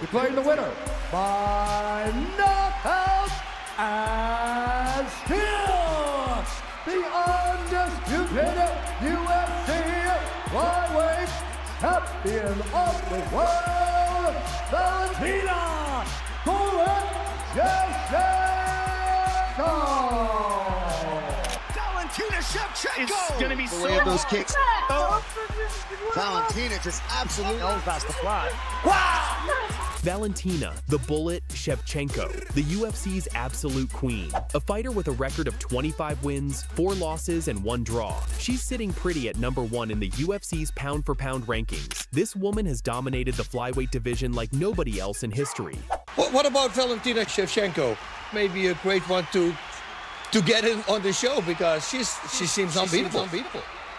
declaring the winner by knockout and still the undisputed UFC flyweight champion of the world, Valentina Shevchenko. It's going to be so of those kicks. Oh. Valentina just absolutely that's the fly. Wow! Valentina, the Bullet Shevchenko, the UFC's absolute queen. A fighter with a record of 25 wins, 4 losses, and 1 draw. She's sitting pretty at #1 in the UFC's pound-for-pound rankings. This woman has dominated the flyweight division like nobody else in history. What about Valentina Shevchenko? Maybe a great one to get in on the show because she seems unbeatable.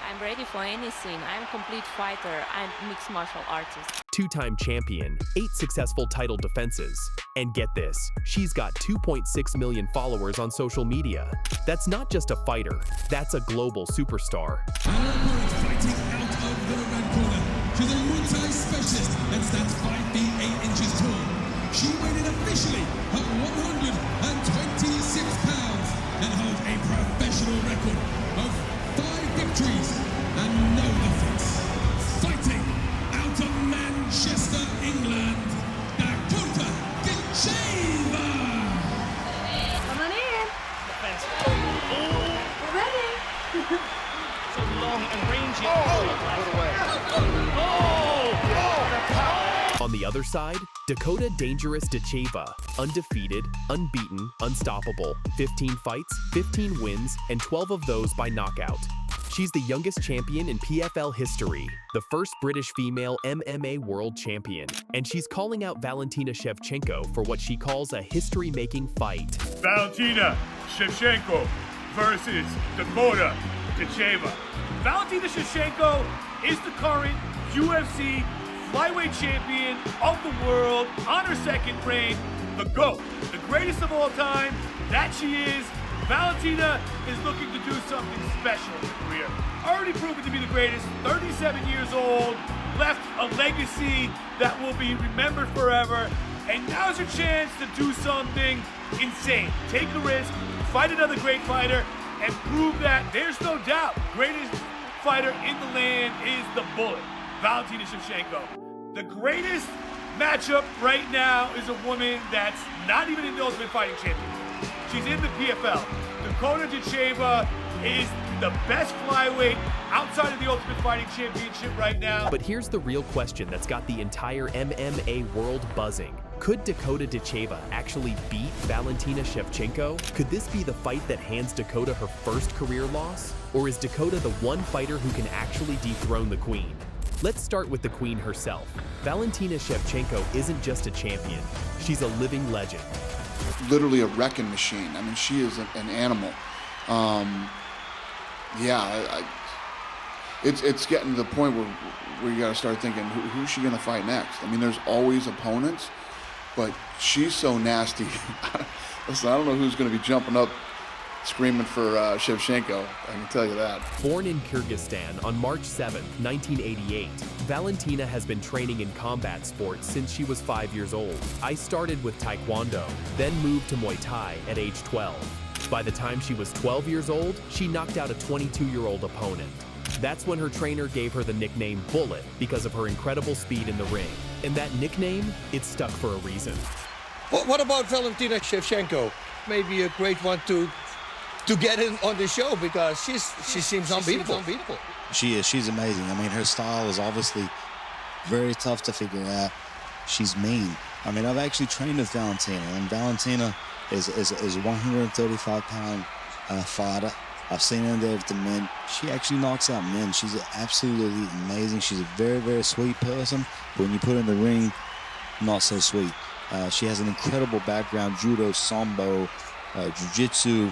I'm ready for anything. I'm a complete fighter. I'm a mixed martial artist. 2-time champion, 8 successful title defenses. And get this, she's got 2.6 million followers on social media. That's not just a fighter, that's a global superstar. Fighting out of the red corner. She's a Muay Thai specialist and stands 5 feet 8 inches tall. She weighed in officially at 126 pounds and holds a professional record of 5 victories and no defeats. Fighting out of Manchester, England, Dakota Ditcheva. Come on in. Defense. We're ready. So long and rangy. On the other side, Dakota Dangerous Ditcheva, undefeated, unbeaten, unstoppable, 15 fights, 15 wins, and 12 of those by knockout. She's the youngest champion in PFL history, the first British female MMA world champion, and she's calling out Valentina Shevchenko for what she calls a history-making fight. Valentina Shevchenko versus Dakota Ditcheva. Valentina Shevchenko is the current UFC flyweight champion of the world on her second reign, the GOAT, the greatest of all time, that she is. Valentina is looking to do something special in her career. Already proven to be the greatest, 37 years old, left a legacy that will be remembered forever, and now's her chance to do something insane. Take a risk, fight another great fighter, and prove that there's no doubt greatest fighter in the land is the Bullet, Valentina Shevchenko. The greatest matchup right now is a woman that's not even in the Ultimate Fighting Championship. She's in the PFL. Dakota Ditcheva is the best flyweight outside of the Ultimate Fighting Championship right now. But here's the real question that's got the entire MMA world buzzing. Could Dakota Ditcheva actually beat Valentina Shevchenko? Could this be the fight that hands Dakota her first career loss? Or is Dakota the one fighter who can actually dethrone the queen? Let's start with the queen herself. Valentina Shevchenko isn't just a champion, she's a living legend. Literally a wrecking machine. I mean, she is an animal. It's getting to the point where you got to start thinking, who's she going to fight next? I mean, there's always opponents, but she's so nasty. Listen, I don't know who's going to be jumping up screaming for Shevchenko, I can tell you that. Born in Kyrgyzstan on March 7, 1988, Valentina has been training in combat sports since she was 5 years old. I started with Taekwondo, then moved to Muay Thai at age 12. By the time she was 12 years old, she knocked out a 22-year-old opponent. That's when her trainer gave her the nickname Bullet because of her incredible speed in the ring. And that nickname, it stuck for a reason. What about Valentina Shevchenko? Maybe a great one to get in on the show because she seems unbeatable. She is. She's amazing. I mean, her style is obviously very tough to figure out. She's mean. I mean, I've actually trained with Valentina, and Valentina is a 135-pound fighter. I've seen her there with the men. She actually knocks out men. She's absolutely amazing. She's a very, very sweet person. But when you put her in the ring, not so sweet. She has an incredible background, judo, sambo, jiu-jitsu.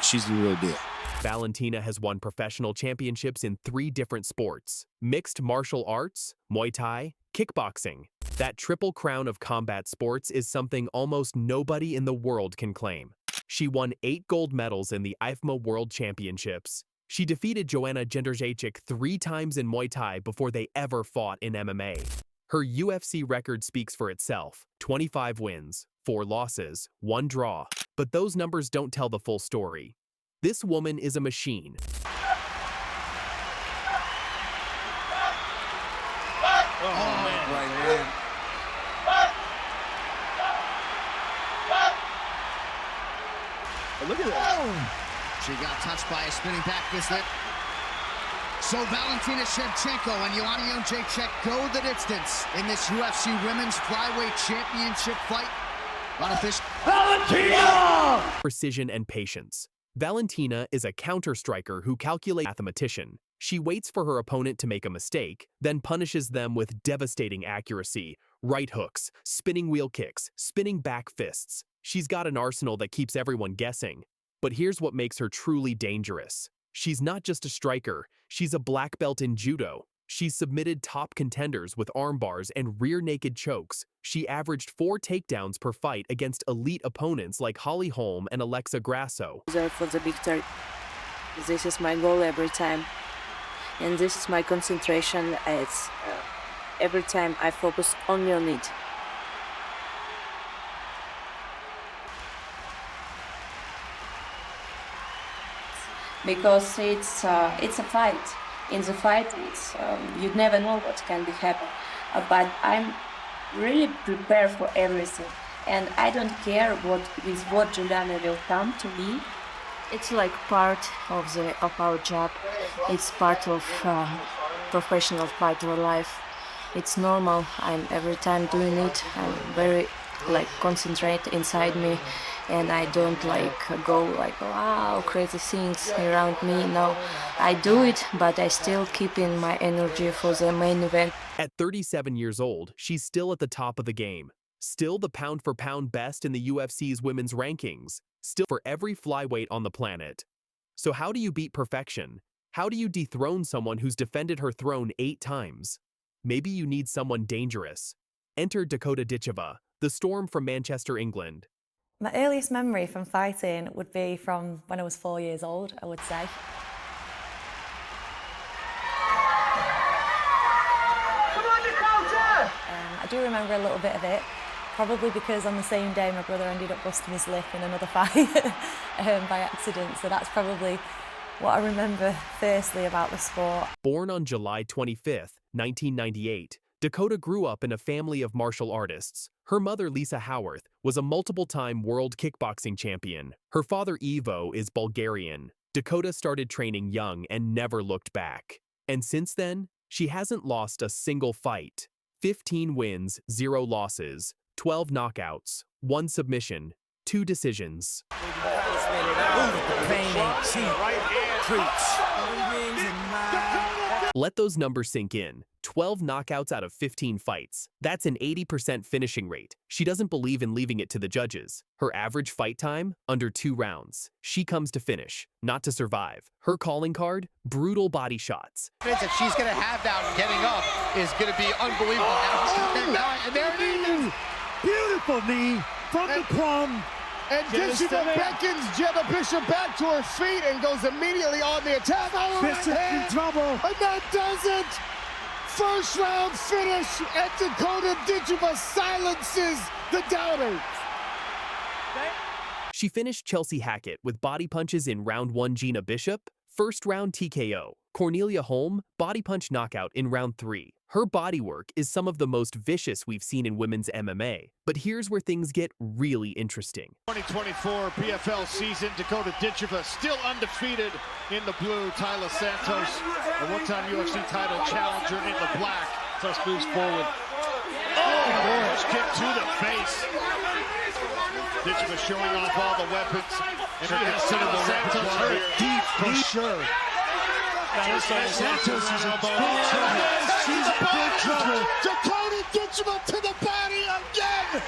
She's the real deal. Valentina has won professional championships in 3 different sports: mixed martial arts, Muay Thai, kickboxing. That triple crown of combat sports is something almost nobody in the world can claim. She won 8 gold medals in the IFMA World Championships. She defeated Joanna Jędrzejczyk 3 times in Muay Thai before they ever fought in MMA. Her UFC record speaks for itself: 25 wins, 4 losses, 1 draw. But those numbers don't tell the full story. This woman is a machine. Look at that. She got touched by a spinning back fistlet. So Valentina Shevchenko and Joanna Jędrzejczyk go the distance in this UFC Women's Flyweight Championship fight. Valentina! Precision and patience. Valentina is a counter-striker who calculates mathematician. She waits for her opponent to make a mistake, then punishes them with devastating accuracy. Right hooks, spinning wheel kicks, spinning back fists. She's got an arsenal that keeps everyone guessing. But here's what makes her truly dangerous. She's not just a striker, she's a black belt in judo. She's submitted top contenders with arm bars and rear naked chokes. She averaged 4 takedowns per fight against elite opponents like Holly Holm and Alexa Grasso. For the victory. This is my goal every time. And this is my concentration. It's every time I focus only on it. Because it's a fight. In the fight, you never know what can be happen. But I'm really prepared for everything, and I don't care with what Juliana will come to me. It's like part of our job. It's part of professional fighter life. It's normal. I'm every time doing it. I'm very concentrate inside me. And I don't go wow, crazy things around me. No, I do it, but I still keep in my energy for the main event. At 37 years old, she's still at the top of the game. Still the pound-for-pound best in the UFC's women's rankings. Still for every flyweight on the planet. So how do you beat perfection? How do you dethrone someone who's defended her throne 8 times? Maybe you need someone dangerous. Enter Dakota Ditcheva, the Storm from Manchester, England. My earliest memory from fighting would be from when I was 4 years old, I would say. Come on, Dakota! I do remember a little bit of it, probably because on the same day my brother ended up busting his lip in another fight by accident. So that's probably what I remember firstly about the sport. Born on July 25th, 1998, Dakota grew up in a family of martial artists. Her mother, Lisa Howarth, was a multiple-time world kickboxing champion. Her father, Ivo, is Bulgarian. Dakota started training young and never looked back. And since then, she hasn't lost a single fight. 15 wins, 0 losses, 12 knockouts, 1 submission, 2 decisions. Let those numbers sink in. 12 knockouts out of 15 fights. That's an 80% finishing rate. She doesn't believe in leaving it to the judges. Her average fight time? Under 2 rounds. She comes to finish, not to survive. Her calling card? Brutal body shots. That she's going to have down getting up is going to be unbelievable. And there it is. Beautiful knee from the plum. And Ditcheva beckons Jenna Bishop back to her feet and goes immediately on the attack. Bishop in trouble. And that does it. First round finish, and Dakota Ditcheva silences the doubters. She finished Chelsea Hackett with body punches in round 1. Gina Bishop, first round TKO. Cornelia Holm, body punch knockout in round 3. Her bodywork is some of the most vicious we've seen in women's MMA. But here's where things get really interesting. 2024 PFL season, Dakota Ditcheva still undefeated in the blue. Tyler Santos, a one-time UFC title challenger in the black. Santos moves forward. Oh, push kick to the face. Ditcheva showing off all the weapons. And her considerable Santos hurt deep for sure. Santos is in big trouble. She's in big trouble. Dakota Ditcheva to the body again.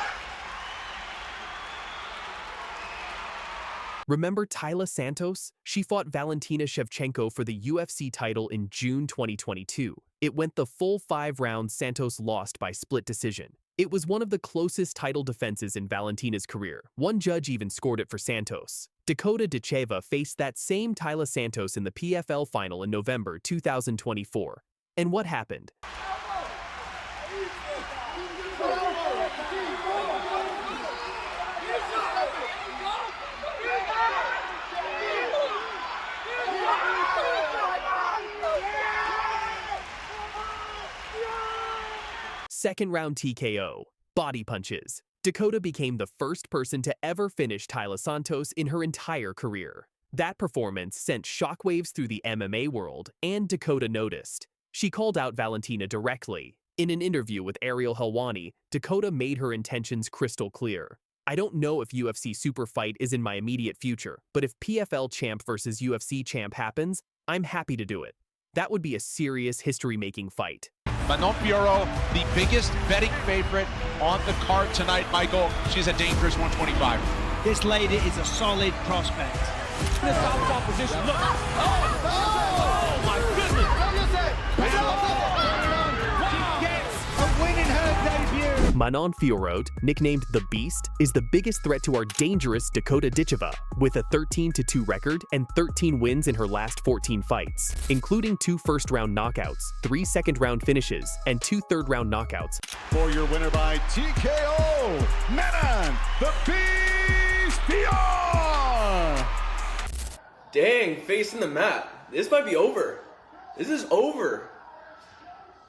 Remember Tyler Santos? She fought Valentina Shevchenko for the UFC title in June 2022. It went the full 5 rounds. Santos lost by split decision. It was one of the closest title defenses in Valentina's career. One judge even scored it for Santos. Dakota Ditcheva faced that same Tyler Santos in the PFL final in November 2024. And what happened? Second round TKO, body punches. Dakota became the first person to ever finish Taila Santos in her entire career. That performance sent shockwaves through the MMA world, and Dakota noticed. She called out Valentina directly. In an interview with Ariel Helwani, Dakota made her intentions crystal clear. I don't know if UFC super fight is in my immediate future, but if PFL champ versus UFC champ happens, I'm happy to do it. That would be a serious history-making fight. Manon Fiorot, the biggest betting favorite on the card tonight, Michael. She's a dangerous 125. This lady is a solid prospect. The southpaw position. Look. Oh my goodness. She gets a win in her debut. Manon Fiorot, nicknamed the Beast, is the biggest threat to our dangerous Dakota Ditcheva, with a 13-2 record and 13 wins in her last 14 fights, including 2 first-round knockouts, 3 second-round finishes, and 2 third-round knockouts. For your winner by TKO, Manon, the Beast Fiorot! Dang, facing the mat. This might be over. This is over.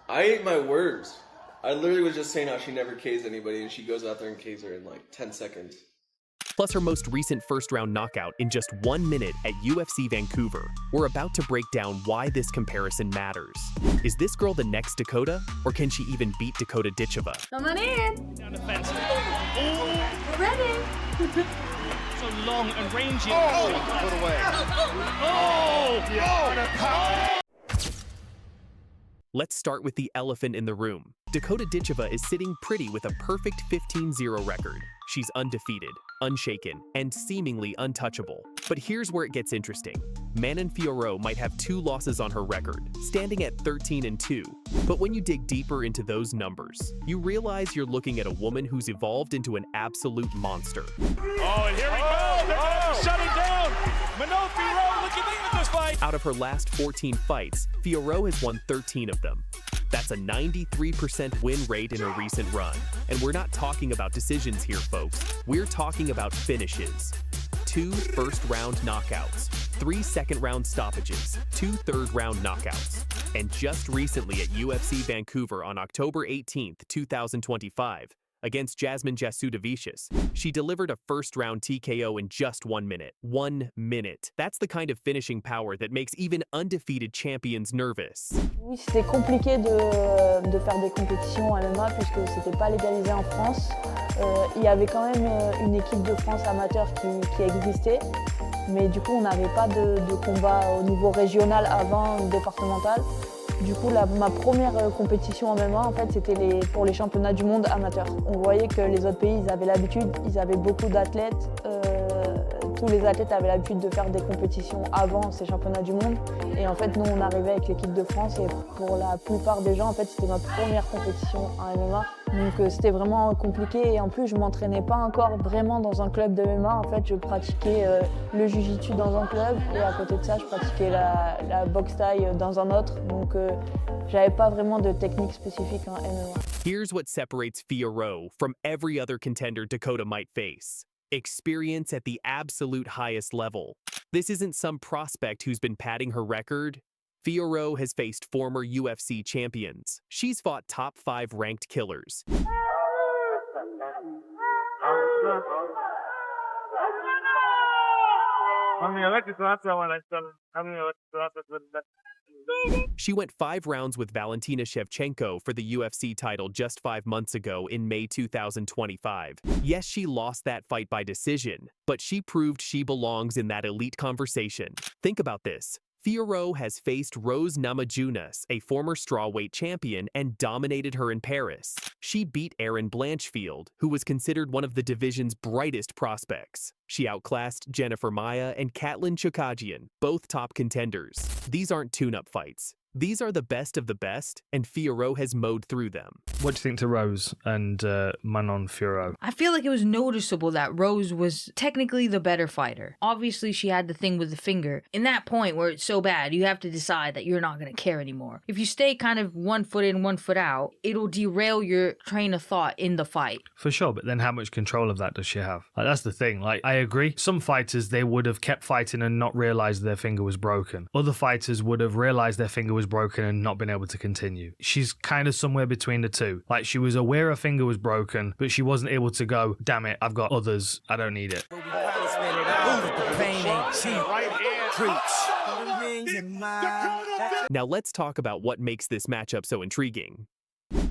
I ate my words. I literally was just saying how she never Ks anybody, and she goes out there and Ks her in like 10 seconds. Plus her most recent first-round knockout in just 1 minute at UFC Vancouver. We're about to break down why this comparison matters. Is this girl the next Dakota, or can she even beat Dakota Ditcheva? Come on in. Down the fence. We're ready. So long and rangy. Put away. Let's start with the elephant in the room. Dakota Ditcheva is sitting pretty with a perfect 15-0 record. She's undefeated, unshaken, and seemingly untouchable. But here's where it gets interesting. Manon Fiorot might have 2 losses on her record, standing at 13-2. But when you dig deeper into those numbers, you realize you're looking at a woman who's evolved into an absolute monster. Oh, and here we go. They're going to shut it down. Manon Fiorot looking in with this fight. Out of her last 14 fights, Fiorot has won 13 of them. That's a 93% win rate in her recent run. And we're not talking about decisions here, folks. We're talking about finishes. 2 first-round knockouts, 3 second-round stoppages, 2 third-round knockouts. And just recently at UFC Vancouver on October 18th, 2025, against Jasmine Jasudavicius, she delivered a first-round TKO in just 1 minute. 1 minute. That's the kind of finishing power that makes even undefeated champions nervous. Oui, c'était compliqué de faire des compétitions à MMA puisque c'était pas légalisé en France. Il y avait quand même une équipe de France amateur qui existait, mais du coup on n'avait pas de combat au niveau régional avant départemental. Du coup, ma première compétition en MMA, en fait, c'était pour les championnats du monde amateurs. On voyait que les autres pays, ils avaient l'habitude, ils avaient beaucoup d'athlètes. Tous les athlètes avaient l'habitude de faire des compétitions avant ces championnats du monde. Et en fait, nous, on arrivait avec l'équipe de France et pour la plupart des gens, en fait, c'était ma première compétition en MMA. Donc c'était vraiment compliqué et en plus, je ne m'entraînais pas encore vraiment dans un club de MMA. En fait, je pratiquais le jiu-jitsu dans un club et à côté de ça, je pratiquais la boxe thaï dans un autre. Donc j'avais pas vraiment de technique spécifique en MMA. Here's what separates Fiorot from every other contender Dakota might face. Experience at the absolute highest level. This isn't some prospect who's been padding her record. Fiorot has faced former UFC champions. She's fought top 5 ranked killers. She went 5 rounds with Valentina Shevchenko for the UFC title just 5 months ago in May 2025. Yes, she lost that fight by decision, but she proved she belongs in that elite conversation. Think about this. Fiorot has faced Rose Namajunas, a former strawweight champion, and dominated her in Paris. She beat Erin Blanchfield, who was considered one of the division's brightest prospects. She outclassed Jennifer Maia and Katlyn Chookagian, both top contenders. These aren't tune-up fights. These are the best of the best, and Fiorot has mowed through them. What do you think to Rose and Manon Fiorot? I feel like it was noticeable that Rose was technically the better fighter. Obviously, she had the thing with the finger. In that point where it's so bad, you have to decide that you're not going to care anymore. If you stay kind of 1 foot in, 1 foot out, it'll derail your train of thought in the fight. For sure, but then how much control of that does she have? Like, that's the thing. Like, I agree. Some fighters, they would have kept fighting and not realized their finger was broken. Other fighters would have realized their finger was broken and not been able to continue. She's kind of somewhere between the two. Like, she was aware her finger was broken, but she wasn't able to go, damn it, I've got others, I don't need it. Now let's talk about what makes this matchup so intriguing.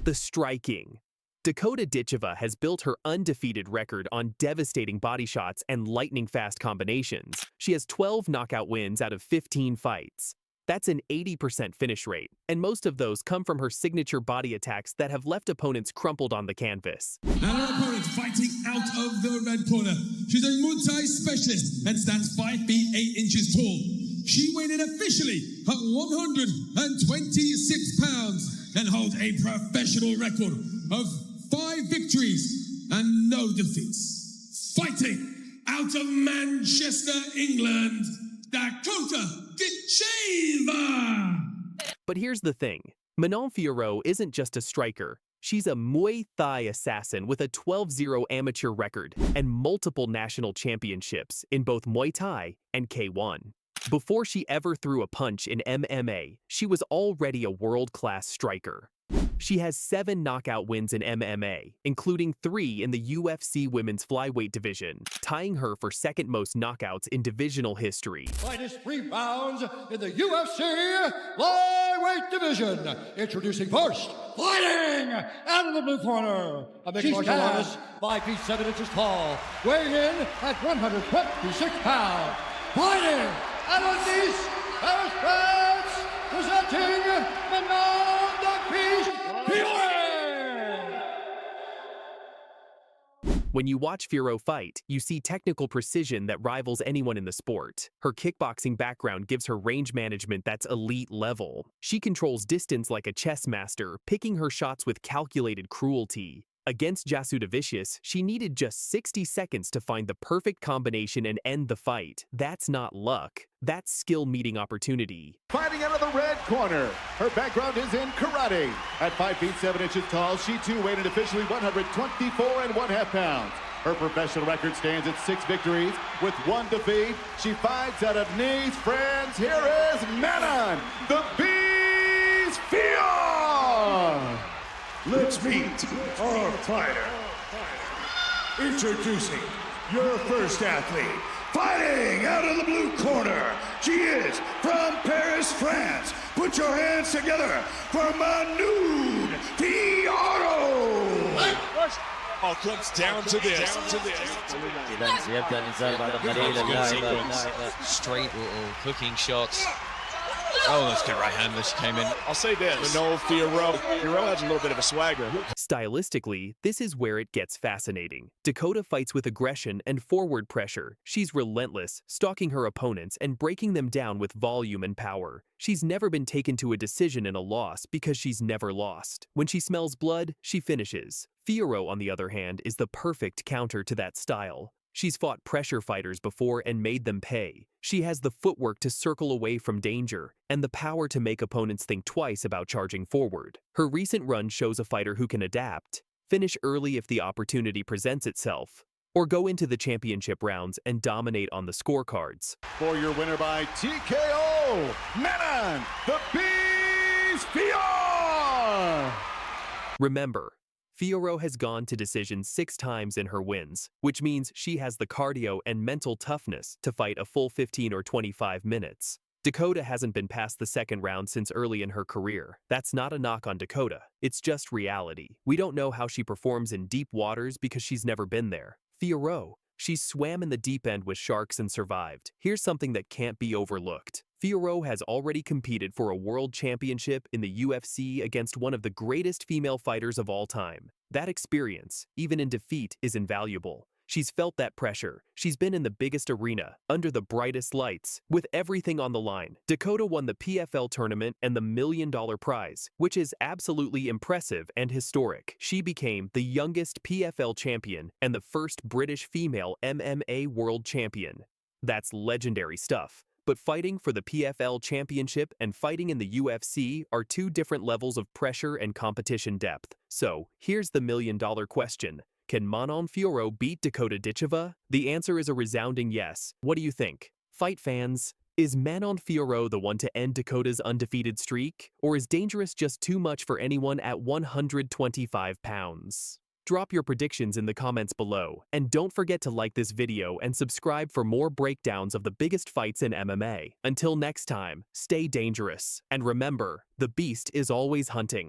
The striking. Dakota Ditcheva has built her undefeated record on devastating body shots and lightning-fast combinations. She has 12 knockout wins out of 15 fights. That's an 80% finish rate, and most of those come from her signature body attacks that have left opponents crumpled on the canvas. And her opponent fighting out of the red corner. She's a Muay Thai specialist and stands 5 feet 8 inches tall. She weighed in officially at 126 pounds and holds a professional record of 5 victories and no defeats. Fighting out of Manchester, England, Dakota Ditcheva. But here's the thing. Manon Fiorot isn't just a striker. She's a Muay Thai assassin with a 12-0 amateur record and multiple national championships in both Muay Thai and K1. Before she ever threw a punch in MMA, she was already a world-class striker. She has 7 knockout wins in MMA, including 3 in the UFC women's flyweight division, tying her for second most knockouts in divisional history. Finest 3 rounds in the UFC flyweight division. Introducing first, fighting out of the blue corner, a mixed martial artist, 5 feet 7 inches tall, weighing in at 126 pounds. Fighting out of Nice, Paris, France, presenting Manon Fiorot. When you watch Fiorot fight, you see technical precision that rivals anyone in the sport. Her kickboxing background gives her range management that's elite level. She controls distance like a chess master, picking her shots with calculated cruelty. Against Jasudavicius, she needed just 60 seconds to find the perfect combination and end the fight. That's not luck. That's skill meeting opportunity. Fighting out of the red corner. Her background is in karate. At 5 feet 7 inches tall, she too weighed in officially 124.5 pounds. Her professional record stands at 6 victories with 1 defeat. She fights out of Nice, France. Here is Manon, the Beast Fiorot. Let's meet our fighter. Introducing your first athlete. Fighting out of the blue corner. She is from Paris, France. Put your hands together for Manon Fiorot. All comes down to this. Straight little hooking shots. Oh, that's good right hand that she came in. I'll say this, Manon Fiorot has a little bit of a swagger. Stylistically, this is where it gets fascinating. Dakota fights with aggression and forward pressure. She's relentless, stalking her opponents and breaking them down with volume and power. She's never been taken to a decision in a loss because she's never lost. When she smells blood, she finishes. Fiorot, on the other hand, is the perfect counter to that style. She's fought pressure fighters before and made them pay. She has the footwork to circle away from danger and the power to make opponents think twice about charging forward. Her recent run shows a fighter who can adapt, finish early if the opportunity presents itself, or go into the championship rounds and dominate on the scorecards. For your winner by TKO, Manon, the Beast Fiorot. Remember, Fiorot has gone to decision 6 times in her wins, which means she has the cardio and mental toughness to fight a full 15 or 25 minutes. Dakota hasn't been past the second round since early in her career. That's not a knock on Dakota. It's just reality. We don't know how she performs in deep waters because she's never been there. Fiorot, she swam in the deep end with sharks and survived. Here's something that can't be overlooked. Fiorot has already competed for a world championship in the UFC against one of the greatest female fighters of all time. That experience, even in defeat, is invaluable. She's felt that pressure. She's been in the biggest arena, under the brightest lights, with everything on the line. Dakota won the PFL tournament and the $1 million prize, which is absolutely impressive and historic. She became the youngest PFL champion and the first British female MMA world champion. That's legendary stuff. But fighting for the PFL championship and fighting in the UFC are 2 different levels of pressure and competition depth. So, here's the $1 million question. Can Manon Fiorot beat Dakota Ditcheva? The answer is a resounding yes. What do you think? Fight fans, Is Manon Fiorot the one to end Dakota's undefeated streak? Or is Dangerous just too much for anyone at 125 pounds? Drop your predictions in the comments below, and don't forget to like this video and subscribe for more breakdowns of the biggest fights in MMA. Until next time, stay dangerous, and remember, the beast is always hunting.